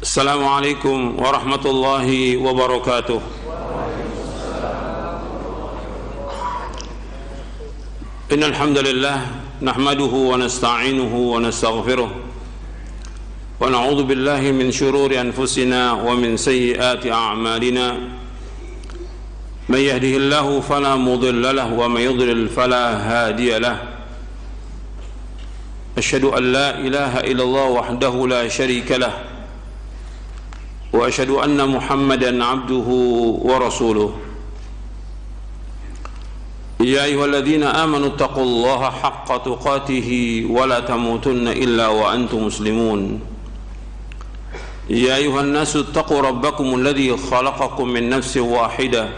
Assalamualaikum warahmatullahi wabarakatuh. Innal hamdalillah nahmaduhu wa nasta'inuhu wa nastaghfiruh wa na'udzu billahi min shururi anfusina wa min sayyiati a'malina. Man yahdihillahu fala mudilla lahu wa man yudlil fala hadiya lahu. Asyhadu an la ilaha illallah wahdahu la syarika lahu wa asyhadu anna Muhammadan abduhu wa rasuluh. Ya ayyuhalladzina amanu taqullaha haqqa tuqatih wa la tamutunna illa wa antum muslimun. Ya ayyuhan nasu taqu rabbakumul ladzi khalaqakum min nafsin wahidah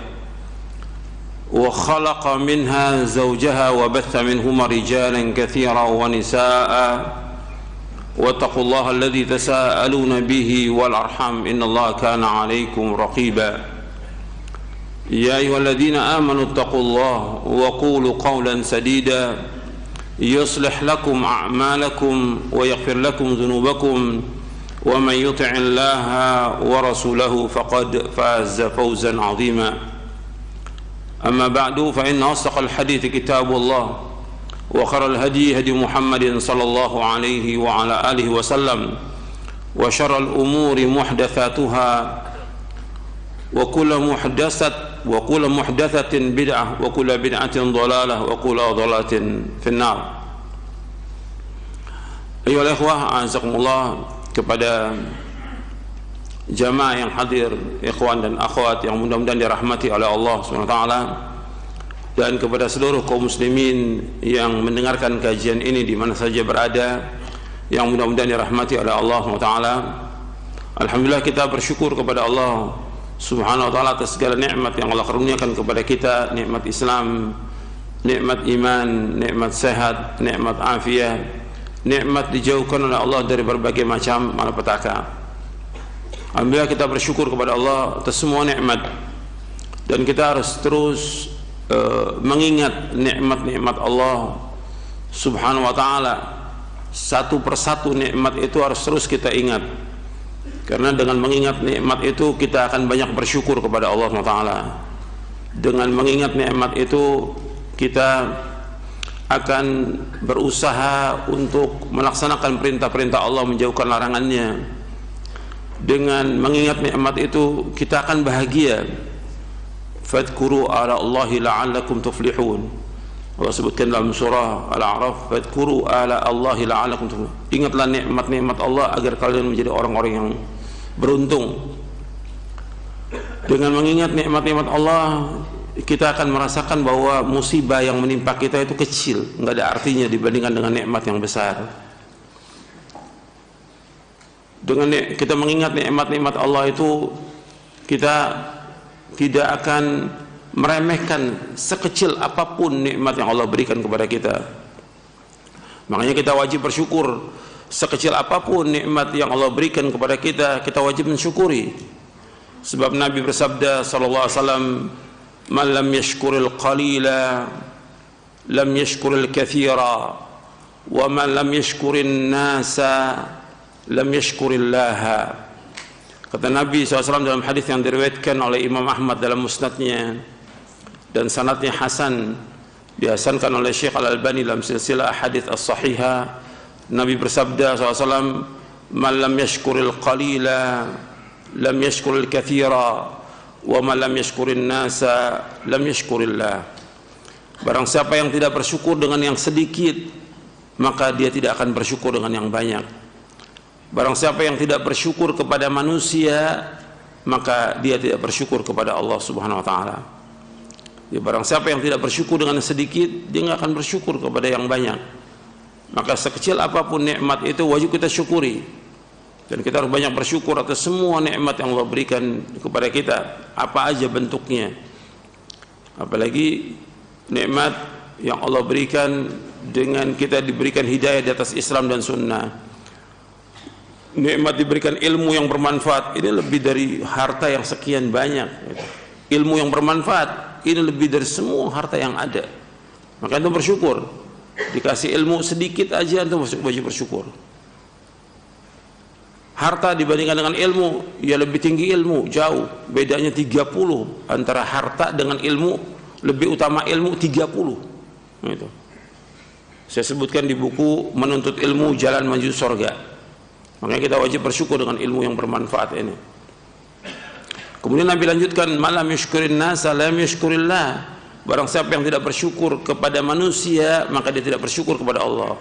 wa khalaqa minha zawjaha wa batha minhuma rijalan katsiran wa nisaa'a واتقوا الله الذي تساءلون به والأرحام إن الله كان عليكم رقيبا يا أيها الذين آمنوا اتقوا الله وقولوا قولا سديدا يصلح لكم أعمالكم ويغفر لكم ذنوبكم ومن يطع الله ورسوله فقد فاز فوزا عظيما أما بعد فإن أصدق الحديث كتاب الله وخير الهدي هدي محمد صلى الله عليه وعلى آله وسلم وشر الأمور محدثاتها وكل محدثة بدعة وكل بدعة ضلالة وكل ضلالة في النار. Ayolah ikhwah, a'azakumullah, kepada jamaah yang hadir, ikhwan dan akhwat yang mudah-mudahan dirahmati oleh Allah SWT, dan kepada seluruh kaum muslimin yang mendengarkan kajian ini di mana saja berada, yang mudah-mudahan dirahmati oleh Allah SWT. Alhamdulillah, kita bersyukur kepada Allah Subhanahu wa ta'ala atas segala nikmat yang Allah karuniakan kepada kita, nikmat Islam, nikmat iman, nikmat sehat, nikmat afiat, nikmat dijauhkan oleh Allah dari berbagai macam malapetaka. Alhamdulillah, kita bersyukur kepada Allah atas semua nikmat, dan kita harus terus mengingat nikmat-nikmat Allah Subhanahu wa ta'ala. Satu persatu nikmat itu harus terus kita ingat, karena dengan mengingat nikmat itu kita akan banyak bersyukur kepada Allah Subhanahu wa ta'ala. Dengan mengingat nikmat itu kita akan berusaha untuk melaksanakan perintah-perintah Allah, menjauhkan larangannya. Dengan mengingat nikmat itu kita akan bahagia. Fadhkuru ala Allahi la'allakum tuflihun. Allah sebutkan dalam surah Al-A'raf, fadhkuru ala Allahi la'allakum tuflihun. Ingatlah nikmat-nikmat Allah agar kalian menjadi orang-orang yang beruntung. Dengan mengingat nikmat-nikmat Allah, kita akan merasakan bahwa musibah yang menimpa kita itu kecil, enggak ada artinya dibandingkan dengan nikmat yang besar. Dengan kita mengingat nikmat-nikmat Allah itu, kita tidak akan meremehkan sekecil apapun nikmat yang Allah berikan kepada kita. Makanya kita wajib bersyukur. Sekecil apapun nikmat yang Allah berikan kepada kita, kita wajib mensyukuri. Sebab Nabi bersabda sallallahu alaihi wasallam, "Man lam yashkuril qalila lam yashkuril katsira, wa man lam yashkurin nasa lam yashkurillaha." Kata Nabi SAW dalam hadis yang diriwayatkan oleh Imam Ahmad dalam musnadnya, dan sanadnya hasan, dihasankan oleh Syekh Al-Albani dalam silsilah hadis as-sahihah. Nabi bersabda SAW, "Man lam yashkuril qalila lam yashkuril katsira, wa man lam yashkurin nasa lam yashkurillah." Barang siapa yang tidak bersyukur dengan yang sedikit, maka dia tidak akan bersyukur dengan yang banyak. Barang siapa yang tidak bersyukur kepada manusia, maka dia tidak bersyukur kepada Allah Subhanahu wa ta'ala. Ya, barang siapa yang tidak bersyukur dengan sedikit, dia tidak akan bersyukur kepada yang banyak. Maka sekecil apapun nikmat itu wajib kita syukuri, dan kita harus banyak bersyukur atas semua nikmat yang Allah berikan kepada kita, apa aja bentuknya. Apalagi nikmat yang Allah berikan dengan kita diberikan hidayah di atas Islam dan Sunnah. Nikmat diberikan ilmu yang bermanfaat, ini lebih dari harta yang sekian banyak. Ilmu yang bermanfaat, ini lebih dari semua harta yang ada. Maka itu bersyukur. Dikasih ilmu sedikit aja, itu wajib bersyukur. Harta dibandingkan dengan ilmu, ya lebih tinggi ilmu, jauh. Bedanya 30 antara harta dengan ilmu, lebih utama ilmu 30. Gitu. Saya sebutkan di buku Menuntut Ilmu Jalan Menuju Surga. Makanya kita wajib bersyukur dengan ilmu yang bermanfaat ini. Kemudian Nabi lanjutkan, malam yushkurin nasa lam yushkurillah. Barang siapa yang tidak bersyukur kepada manusia, maka dia tidak bersyukur kepada Allah.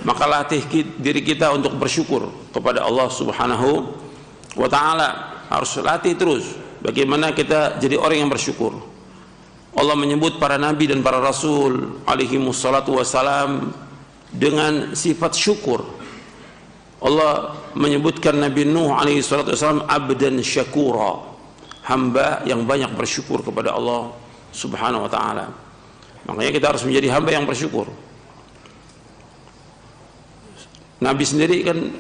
Maka latih diri kita untuk bersyukur kepada Allah Subhanahu wa ta'ala. Harus latih terus bagaimana kita jadi orang yang bersyukur. Allah menyebut para nabi dan para rasul alaihi wassalatu wassalam dengan sifat syukur. Allah menyebutkan Nabi Nuh alaihi salatu wassalam abdan syakura, hamba yang banyak bersyukur kepada Allah Subhanahu wa ta'ala. Makanya kita harus menjadi hamba yang bersyukur. Nabi sendiri kan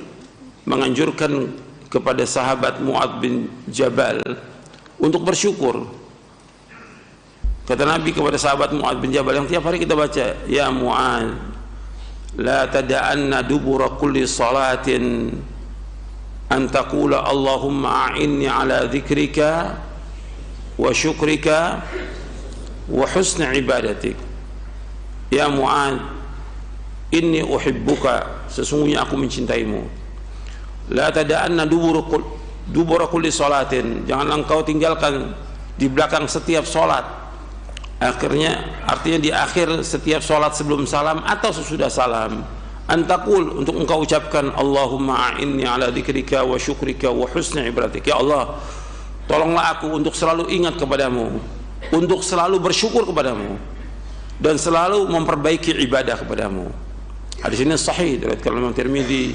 menganjurkan kepada sahabat Mu'adz bin Jabal untuk bersyukur. Kata Nabi kepada sahabat Mu'adz bin Jabal yang tiap hari kita baca, ya Mu'adz, la tada'anna dubura kulli salatin an taqula Allahumma a'inni ala dzikrika wa syukrika wa husni ibadatik. Ya Mu'adz, inni uhibbuka, sesungguhnya aku mencintaimu. La tada'anna dubura kulli salatin, jangan engkau tinggalkan di belakang setiap salat. Artinya di akhir setiap salat sebelum salam atau sesudah salam, antakul, untuk engkau ucapkan Allahumma a'inni ala dzikrika wa syukrika wa husni ibadatik. Ya Allah, tolonglah aku untuk selalu ingat kepadamu, untuk selalu bersyukur kepadamu, dan selalu memperbaiki ibadah kepadamu. Hadis ini sahih dari Imam Tirmidzi,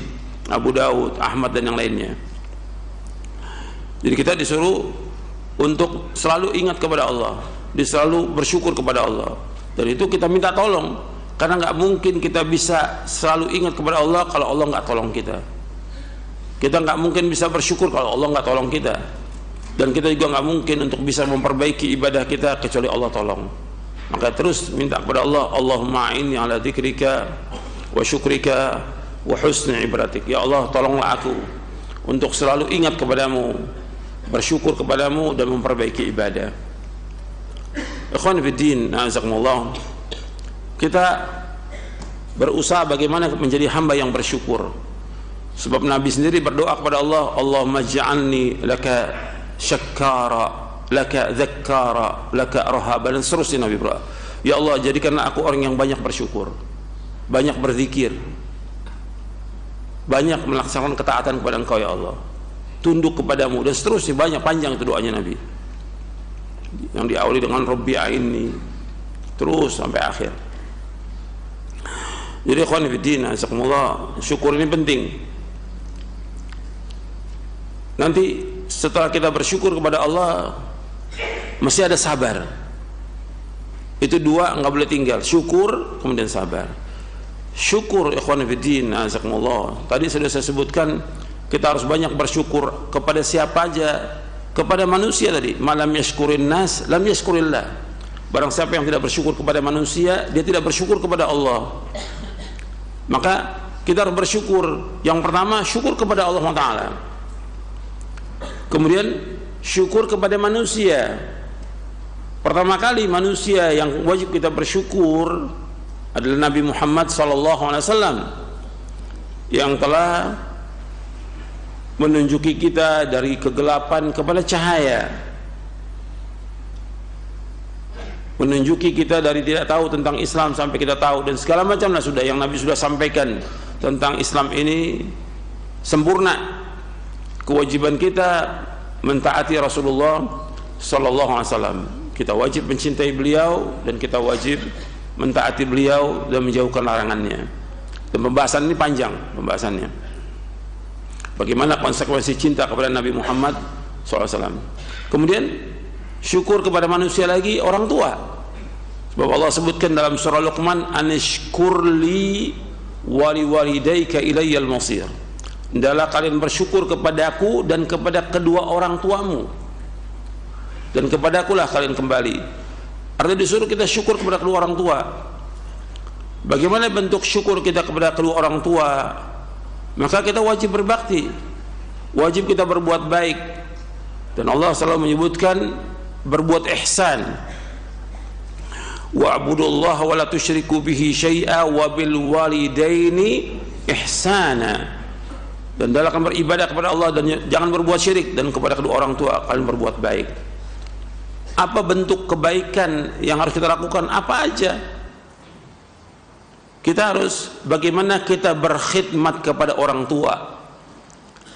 Abu Daud, Ahmad dan yang lainnya. Jadi kita disuruh untuk selalu ingat kepada Allah, selalu bersyukur kepada Allah. Dan itu kita minta tolong, karena nggak mungkin kita bisa selalu ingat kepada Allah kalau Allah nggak tolong kita. Kita nggak mungkin bisa bersyukur kalau Allah nggak tolong kita. Dan kita juga nggak mungkin untuk bisa memperbaiki ibadah kita kecuali Allah tolong. Maka terus minta kepada Allah, Allahumma a'inni ala dzikrika wa syukrika wa husni ibadatik. Ya Allah, tolonglah aku untuk selalu ingat kepadamu, bersyukur kepadamu, dan memperbaiki ibadah. Ikhwan fiddin, azakumullah, kita berusaha bagaimana menjadi hamba yang bersyukur. Sebab Nabi sendiri berdoa kepada Allah, Allahumma ja'alni laka syakkara, laka dzakkara, laka rahaba, dan seterusnya Nabi berdoa. Ya Allah, jadikanlah aku orang yang banyak bersyukur, banyak berzikir, banyak melaksanakan ketaatan kepada Engkau ya Allah, tunduk kepadamu, dan seterusnya. Banyak, panjang itu doanya Nabi, yang diawali dengan Rabbi a'inni, terus sampai akhir. Jadi ikhwan fillah, azakumullah, syukur ini penting. Nanti setelah kita bersyukur kepada Allah, mesti ada sabar. Itu dua, nggak boleh tinggal, syukur kemudian sabar. Syukur ikhwan fillah, azakumullah, tadi sudah saya sebutkan, kita harus banyak bersyukur kepada siapa aja, kepada manusia tadi. Malam yashkurin nas lam yashkurillah. Barang siapa yang tidak bersyukur kepada manusia, dia tidak bersyukur kepada Allah. Maka kita harus bersyukur. Yang pertama, syukur kepada Allah Ta'ala. Kemudian syukur kepada manusia. Pertama kali manusia yang wajib kita bersyukur adalah Nabi Muhammad SAW, yang telah menunjuki kita dari kegelapan kepada cahaya, menunjuki kita dari tidak tahu tentang Islam sampai kita tahu, dan segala macamlah sudah yang Nabi sudah sampaikan tentang Islam ini sempurna. Kewajiban kita mentaati Rasulullah SAW. Kita wajib mencintai beliau, dan kita wajib mentaati beliau dan menjauhkan larangannya. Dan pembahasan ini panjang pembahasannya. Bagaimana konsekuensi cinta kepada Nabi Muhammad SAW. Kemudian syukur kepada manusia lagi, orang tua. Sebab Allah sebutkan dalam surah Luqman, anishkurli wali walidayka ilayyal masir. Hendaklah kalian bersyukur kepadaku dan kepada kedua orang tuamu, dan kepadakulah kalian kembali. Artinya disuruh kita syukur kepada kedua orang tua. Bagaimana bentuk syukur kita kepada kedua orang tua? Maka kita wajib berbakti. wajib kita berbuat baik, dan Allah selalu menyebutkan berbuat ihsan. Wa'budullaha wa la tusyriku bihi syai'a wa bil walidaini ihsana. Dan dalam beribadah kepada Allah dan jangan berbuat syirik, dan kepada kedua orang tua kalian berbuat baik. Apa bentuk kebaikan yang harus kita lakukan? Apa aja? Kita harus bagaimana kita berkhidmat kepada orang tua.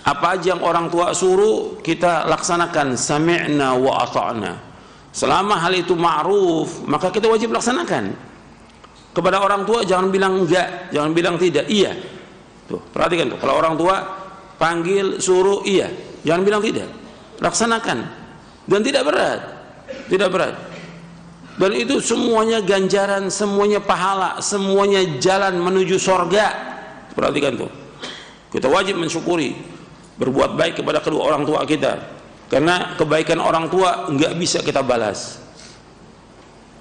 Apa aja yang orang tua suruh kita laksanakan, sami'na wa ata'na. Selama hal itu ma'ruf, maka kita wajib laksanakan. Kepada orang tua jangan bilang enggak, jangan bilang tidak, iya. Tuh, perhatikan tuh, kalau orang tua panggil, suruh, iya, jangan bilang tidak, laksanakan. Dan tidak berat, tidak berat. Dan itu semuanya ganjaran, semuanya pahala, semuanya jalan menuju sorga. Perhatikan tuh, kita wajib mensyukuri, berbuat baik kepada kedua orang tua kita, karena kebaikan orang tua nggak bisa kita balas.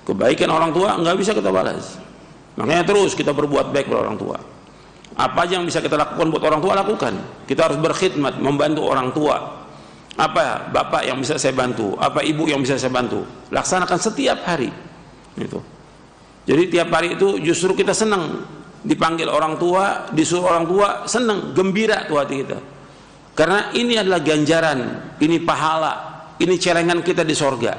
Kebaikan orang tua nggak bisa kita balas. Makanya terus kita berbuat baik kepada orang tua. Apa yang bisa kita lakukan buat orang tua, lakukan. Kita harus berkhidmat, membantu orang tua. Apa bapak yang bisa saya bantu, apa ibu yang bisa saya bantu, laksanakan setiap hari itu. Jadi tiap hari itu justru kita senang dipanggil orang tua, disuruh orang tua, senang, gembira tuh hati kita, karena ini adalah ganjaran, ini pahala, ini celengan kita di sorga.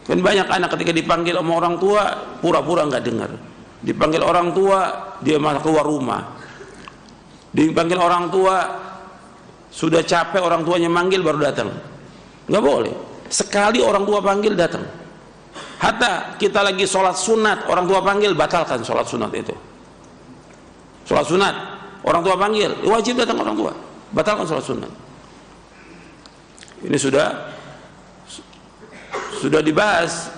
Kan banyak anak ketika dipanggil sama orang tua pura-pura nggak dengar. Dipanggil orang tua dia malah keluar rumah. Dipanggil orang tua sudah capek, orang tuanya manggil baru datang. Nggak boleh. Sekali orang tua panggil datang. Hatta kita lagi sholat sunat, orang tua panggil, batalkan sholat sunat itu. Sholat sunat orang tua panggil, wajib datang orang tua, batalkan sholat sunat. Ini sudah dibahas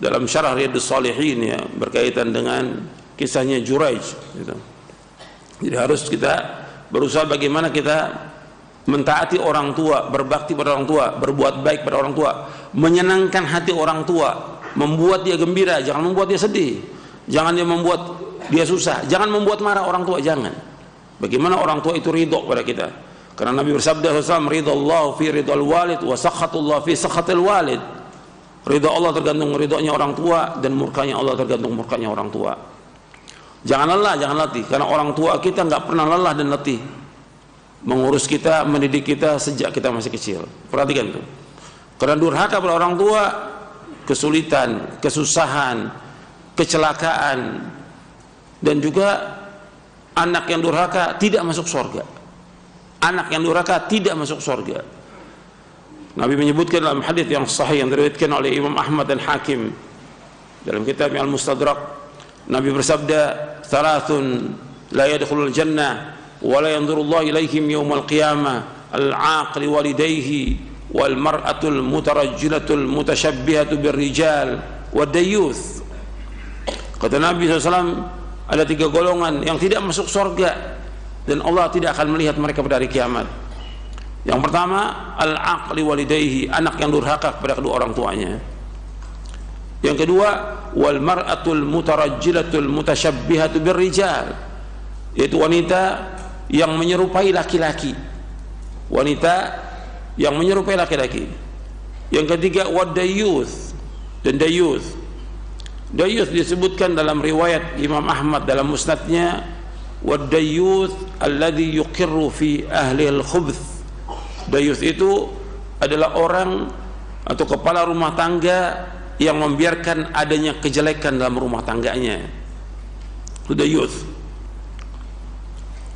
dalam syarah Riyadhus Shalihin ya, berkaitan dengan kisahnya Juraij gitu. Jadi harus kita berusaha bagaimana kita mentaati orang tua, berbakti pada orang tua, berbuat baik pada orang tua, menyenangkan hati orang tua, membuat dia gembira, jangan membuat dia sedih, jangan dia membuat dia susah, jangan membuat marah orang tua, jangan. Bagaimana orang tua itu ridho pada kita, karena Nabi bersabda SAW, ridallahu fi ridal walid wa sakhatullah fi sakhatil walid. Ridha Allah tergantung ridhonya orang tua, dan murkanya Allah tergantung murkanya orang tua. Jangan lelah, jangan letih, karena orang tua kita nggak pernah lelah dan letih mengurus kita, mendidik kita sejak kita masih kecil. Perhatikan tuh, karena durhaka pada orang tua, kesulitan, kesusahan, kecelakaan, dan juga anak yang durhaka tidak masuk surga. Anak yang durhaka tidak masuk surga. Nabi menyebutkan dalam hadis yang sahih yang diriwayatkan oleh Imam Ahmad dan Hakim dalam kitab Al-Mustadrak, Nabi bersabda, "Thalathun la yadkhulul jannah wa la yanzurullahu ilaihim yaumal qiyamah, al-'aqli walidayhi wal mar'atul mutarajjilatul mutasyabbihatu birrijal wad dayyuth." Kata Nabi SAW, ada 3 golongan yang tidak masuk surga dan Allah tidak akan melihat mereka pada hari kiamat. Yang pertama, al-aqli walidayhi, anak yang durhaka kepada kedua orang tuanya. Yang kedua, wal mar'atul mutarajjilatul mutasyabbihatu birrijal, yaitu wanita yang menyerupai laki-laki. Wanita yang menyerupai laki-laki. Yang ketiga, wad dayyuth, dan dayyuth. Dayyuth disebutkan dalam riwayat Imam Ahmad dalam musnadnya, wad dayyuth alladhi yuqirru fi ahli al-khubth. Dayyuth itu adalah orang atau kepala rumah tangga yang membiarkan adanya kejelekan dalam rumah tangganya. Itu dayyuth.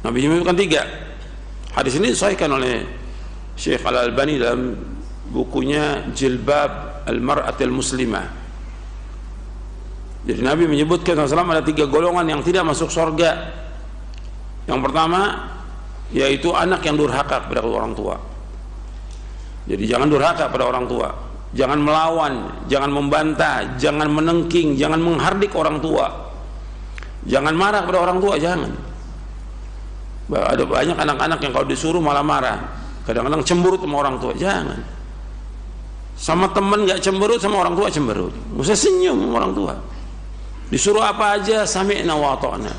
Nabi menyebutkan 3. Hadis ini disahihkan oleh Syekh Al-Albani dalam bukunya Jilbab Al-Mar'atil Muslimah. Jadi Nabi menyebutkan SAW ada 3 golongan yang tidak masuk surga. Yang pertama yaitu anak yang durhaka kepada orang tua. Jadi jangan durhaka pada orang tua, jangan melawan, jangan membantah, jangan menengking, jangan menghardik orang tua, jangan marah pada orang tua, jangan. Ada banyak anak-anak yang kalau disuruh malah marah, kadang-kadang cemberut sama orang tua, jangan. Sama teman nggak cemberut, sama orang tua cemberut. Nggak usah senyum sama orang tua. Disuruh apa aja sami'na wa ata'na.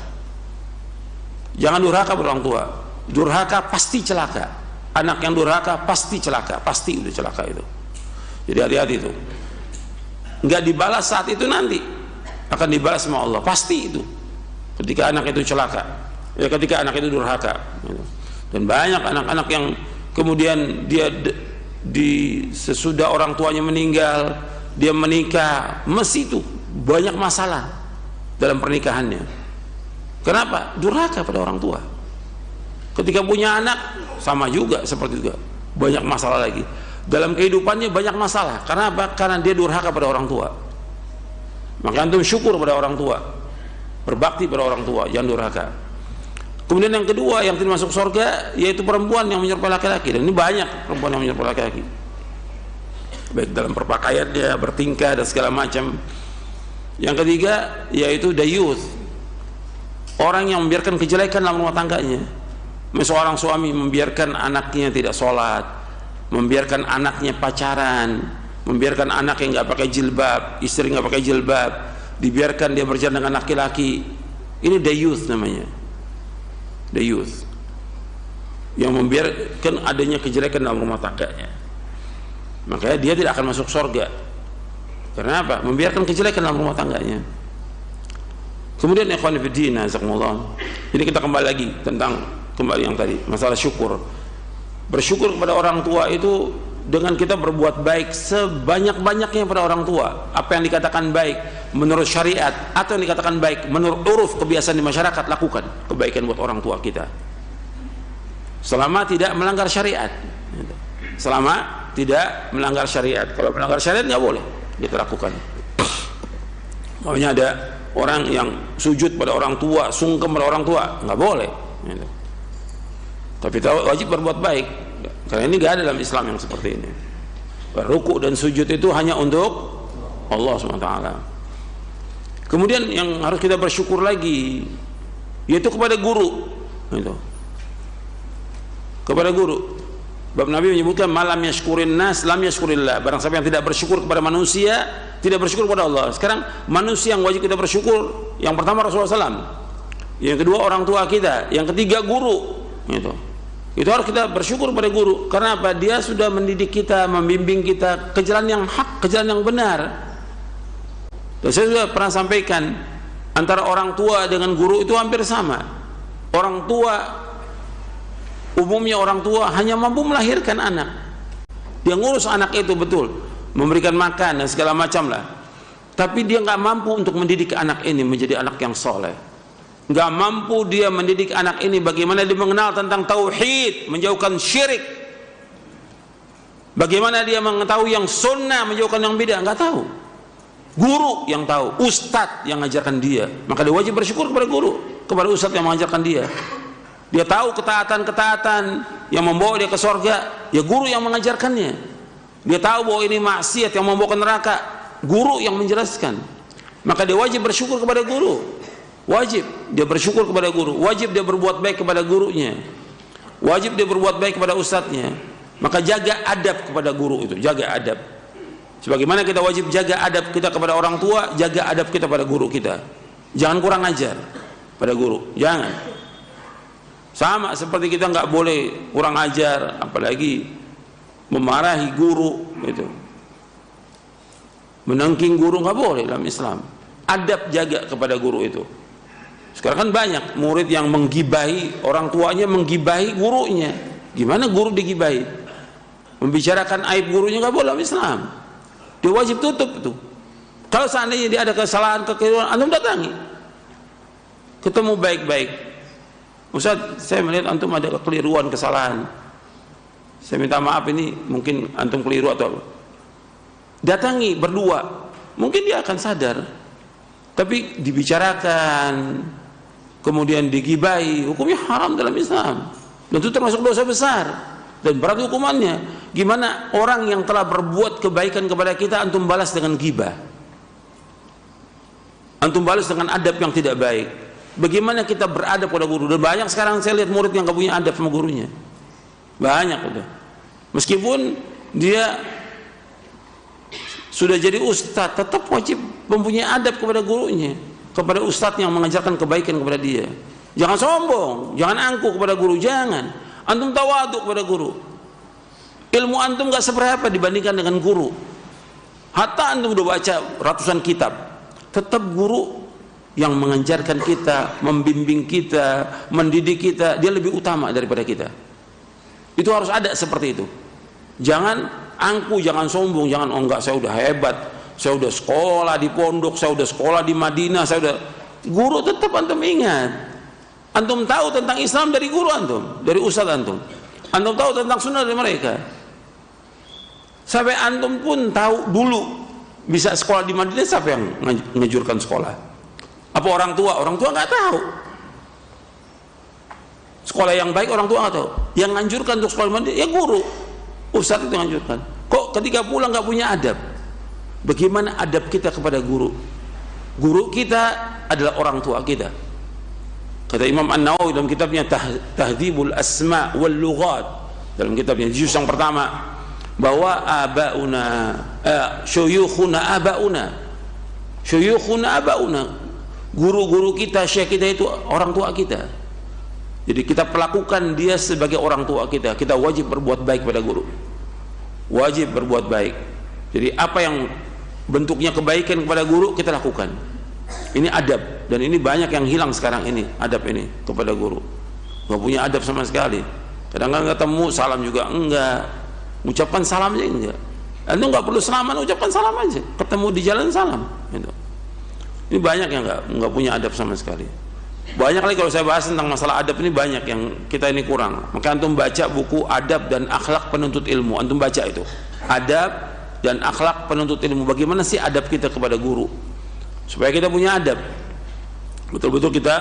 Jangan durhaka pada orang tua. durhaka pasti celaka. Anak yang durhaka pasti celaka, pasti udah celaka itu. Jadi hati-hati itu. Nggak dibalas saat itu, nanti akan dibalas sama Allah, pasti itu. Ketika anak itu celaka, ya ketika anak itu durhaka. Dan banyak anak-anak yang kemudian dia sesudah orang tuanya meninggal, dia menikah, mesti itu banyak masalah dalam pernikahannya. Kenapa? Durhaka pada orang tua. Ketika punya anak sama juga, seperti juga banyak masalah lagi. Dalam kehidupannya banyak masalah. Karena apa? Karena dia durhaka pada orang tua. Maka antum syukur pada orang tua, berbakti pada orang tua, jangan durhaka. Kemudian yang kedua yang tidak masuk surga yaitu perempuan yang menyerupai laki-laki. Dan ini banyak perempuan yang menyerupai laki-laki, baik dalam berpakaiannya, bertingkah dan segala macam. Yang ketiga yaitu dayuth, orang yang membiarkan kejelekan dalam rumah tangganya. Seorang suami membiarkan anaknya tidak sholat, membiarkan anaknya pacaran, membiarkan anak yang nggak pakai jilbab, istri nggak pakai jilbab, dibiarkan dia berjalan dengan laki-laki. Ini dayuth namanya, dayuth, yang membiarkan adanya kejelekan dalam rumah tangganya. Makanya dia tidak akan masuk surga. Karena apa? Membiarkan kejelekan dalam rumah tangganya. Kemudian ikhwan fillah, jazakumullah. Jadi kita kembali lagi tentang yang tadi, masalah syukur. Bersyukur kepada orang tua itu dengan kita berbuat baik sebanyak-banyaknya pada orang tua. Apa yang dikatakan baik menurut syariat atau yang dikatakan baik menurut uruf kebiasaan di masyarakat, lakukan kebaikan buat orang tua kita. Selama tidak melanggar syariat. Selama tidak melanggar syariat. Kalau melanggar syariat nggak boleh kita lakukan. Makanya ada orang yang sujud pada orang tua, sungkem pada orang tua, nggak boleh. Tapi wajib berbuat baik. Karena ini nggak ada dalam Islam yang seperti ini. Ruku dan sujud itu hanya untuk Allah SWT. Kemudian yang harus kita bersyukur lagi yaitu kepada guru. Kepada guru. Bab Nabi menyebutkan malam yashkurin nas lam yashkurillah. Barang siapa yang tidak bersyukur kepada manusia, tidak bersyukur kepada Allah. Sekarang manusia yang wajib kita bersyukur, yang pertama Rasulullah SAW, yang kedua orang tua kita, yang ketiga guru. Itu harus kita bersyukur pada guru. Karena apa? Dia sudah mendidik kita, membimbing kita ke jalan yang hak, ke jalan yang benar. Dan saya sudah pernah sampaikan, antara orang tua dengan guru itu hampir sama. Orang tua, umumnya orang tua hanya mampu melahirkan anak. Dia ngurus anak itu betul, memberikan makan dan segala macam lah. Tapi dia nggak mampu untuk mendidik anak ini menjadi anak yang soleh. Nggak mampu dia mendidik anak ini bagaimana dia mengenal tentang tauhid, menjauhkan syirik. Bagaimana dia mengetahui yang sunnah, menjauhkan yang bid'ah, nggak tahu. Guru yang tahu, ustadz yang mengajarkan dia. Maka dia wajib bersyukur kepada guru, kepada ustadz yang mengajarkan dia. Dia tahu ketaatan-ketaatan yang membawa dia ke surga, ya guru yang mengajarkannya. Dia tahu bahwa ini maksiat yang membawa ke neraka, guru yang menjelaskan. Maka dia wajib bersyukur kepada guru. Wajib dia bersyukur kepada guru, wajib dia berbuat baik kepada gurunya, wajib dia berbuat baik kepada ustadznya. Maka jaga adab kepada guru itu, jaga adab. Sebagaimana kita wajib jaga adab kita kepada orang tua, jaga adab kita pada guru kita. Jangan kurang ajar pada guru, jangan. Sama seperti kita nggak boleh kurang ajar, apalagi memarahi guru, gitu. Menengking guru nggak boleh dalam Islam. Adab jaga kepada guru itu. Sekarang kan banyak murid yang menggibahi orang tuanya, menggibahi gurunya. Gimana guru digibahi? Membicarakan aib gurunya nggak boleh dalam Islam. Dia wajib tutup itu. Kalau seandainya dia ada kesalahan, kekeliruan, antum datangi, ketemu baik-baik. Ustaz, saya melihat antum ada kekeliruan, kesalahan. Saya minta maaf, ini mungkin antum keliru atau apa. Datangi berdua, mungkin dia akan sadar. Tapi dibicarakan, kemudian digibahi, hukumnya haram dalam Islam. Dan itu termasuk dosa besar dan berat hukumannya. Gimana orang yang telah berbuat kebaikan kepada kita antum balas dengan gibah, antum balas dengan adab yang tidak baik. Bagaimana kita beradab pada guru? Dan banyak sekarang saya lihat murid yang gak punya adab sama gurunya. Banyak udah. Meskipun dia sudah jadi ustadz, tetap wajib mempunyai adab kepada gurunya, kepada ustadz yang mengajarkan kebaikan kepada dia. Jangan sombong, jangan angkuh kepada guru, jangan. Antum tawadhu kepada guru. Ilmu antum gak seberapa dibandingkan dengan guru. Hatta antum udah baca ratusan kitab, tetap guru yang mengajarkan kita, membimbing kita, mendidik kita, dia lebih utama daripada kita. Itu harus ada seperti itu. Jangan angkuh, jangan sombong, jangan oh enggak saya udah hebat, saya udah sekolah di pondok, saya udah sekolah di Madinah, saya udah. Guru tetap antum ingat. Antum tahu tentang Islam dari guru antum, dari ustaz antum. Antum tahu tentang sunnah dari mereka. Sampai antum pun tahu dulu bisa sekolah di Madinah, siapa yang ngejurkan sekolah? Apa orang tua? Orang tua nggak tahu. Sekolah yang baik orang tua nggak tahu. Yang nganjurkan untuk sekolah di Madinah ya guru, ustaz itu nganjurkan. Kok ketika pulang nggak punya adab? Bagaimana adab kita kepada guru? Guru kita adalah orang tua kita. Kata Imam An-Nawawi dalam kitabnya Tahdzibul Asma' wal Lughat, dalam kitabnya juz yang pertama, bahwa abauna syuyukhuna abauna, guru-guru kita, syekh kita itu orang tua kita. Jadi kita perlakukan dia sebagai orang tua kita. Kita wajib berbuat baik pada guru, wajib berbuat baik. Jadi apa yang bentuknya kebaikan kepada guru kita lakukan. Ini adab, dan ini banyak yang hilang sekarang ini, adab ini kepada guru. Nggak punya adab sama sekali. Kadang-kadang ketemu salam juga enggak, ucapkan salam aja enggak. Anda nggak perlu salaman, ucapkan salam aja. Ketemu di jalan salam. Gitu. Ini banyak yang nggak punya adab sama sekali. Banyak lagi kalau saya bahas tentang masalah adab ini, banyak yang kita ini kurang. Maka antum baca buku Adab dan Akhlak Penuntut Ilmu. Antum baca itu. Adab dan Akhlak Penuntut Ilmu. Bagaimana sih adab kita kepada guru? Supaya kita punya adab. Betul-betul kita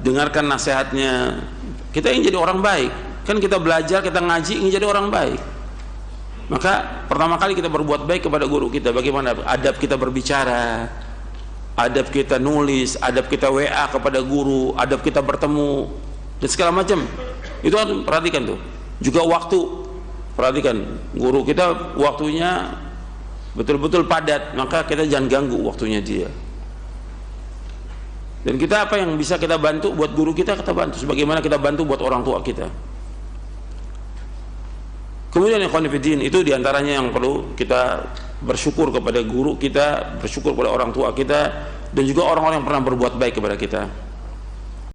dengarkan nasihatnya. Kita ingin jadi orang baik. Kan kita belajar, kita ngaji ingin jadi orang baik. Maka pertama kali kita berbuat baik kepada guru kita. Bagaimana adab kita berbicara, adab kita nulis, adab kita WA kepada guru, adab kita bertemu, dan segala macam. Itu harus perhatikan tuh. Juga waktu, perhatikan guru kita waktunya betul-betul padat, maka kita jangan ganggu waktunya dia. Dan kita apa yang bisa kita bantu buat guru kita bantu, sebagaimana kita bantu buat orang tua kita. Kemudian ikhwan fillah, itu diantaranya yang perlu kita bersyukur kepada guru kita, bersyukur kepada orang tua kita, dan juga orang-orang yang pernah berbuat baik kepada kita.